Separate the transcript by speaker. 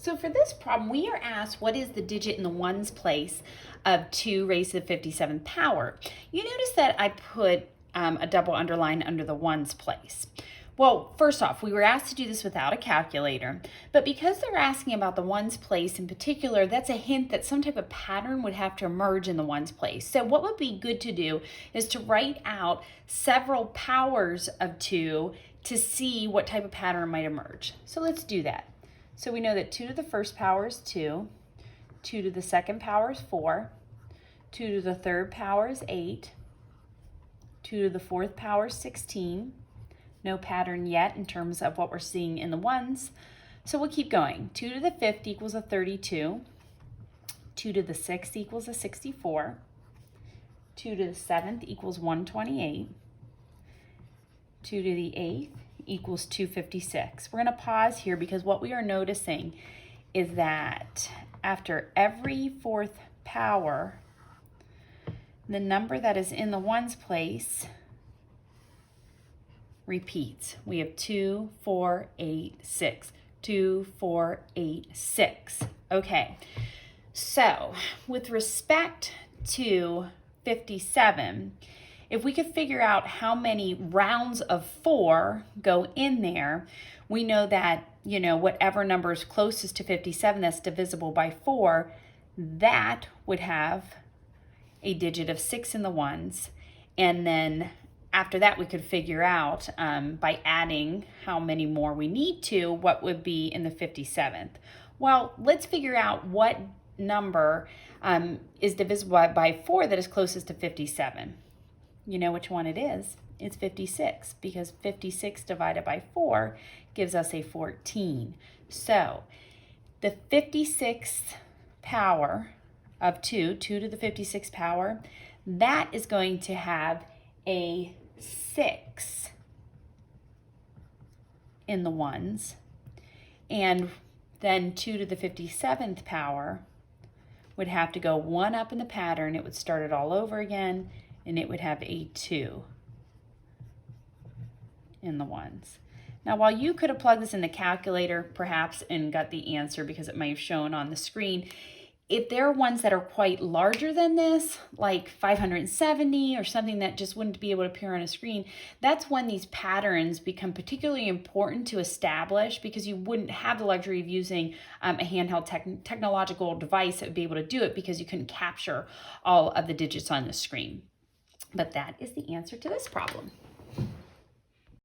Speaker 1: So for this problem, we are asked what is the digit in the ones place of 2 raised to the 57th power. You notice that I put a double underline under the ones place. Well, first off, we were asked to do this without a calculator, but because they're asking about the ones place in particular, that's a hint that some type of pattern would have to emerge in the ones place. So what would be good to do is to write out several powers of 2 to see what type of pattern might emerge. So let's do that. So we know that 2 to the first power is 2, 2 to the second power is 4, 2 to the third power is 8, 2 to the fourth power is 16. No pattern yet in terms of what we're seeing in the ones. So we'll keep going. 2 to the fifth equals a 32. 2 to the sixth equals a 64. 2 to the seventh equals 128. 2 to the eighth equals 256. We're going to pause here because what we are noticing is that after every fourth power, the number that is in the ones place repeats. We have 2, 4, 8, 6. 2, 4, 8, 6. Okay, so with respect to 57, if we could figure out how many rounds of 4 go in there, we know that, whatever number is closest to 57 that's divisible by 4, that would have a digit of 6 in the ones. And then after that, we could figure out by adding how many more we need to, what would be in the 57th. Well, let's figure out what number is divisible by 4 that is closest to 57. You know which one it is. It's 56 because 56 divided by 4 gives us a 14. So the 56th power of 2, 2 to the 56th power, that is going to have a 6 in the ones, and then 2 to the 57th power would have to go 1 up in the pattern. It would start it all over again, and it would have a 2 in the ones. Now, while you could have plugged this in the calculator perhaps and got the answer because it might have shown on the screen, if there are ones that are quite larger than this, like 570 or something that just wouldn't be able to appear on a screen, that's when these patterns become particularly important to establish because you wouldn't have the luxury of using a handheld technological device that would be able to do it because you couldn't capture all of the digits on the screen. But that is the answer to this problem.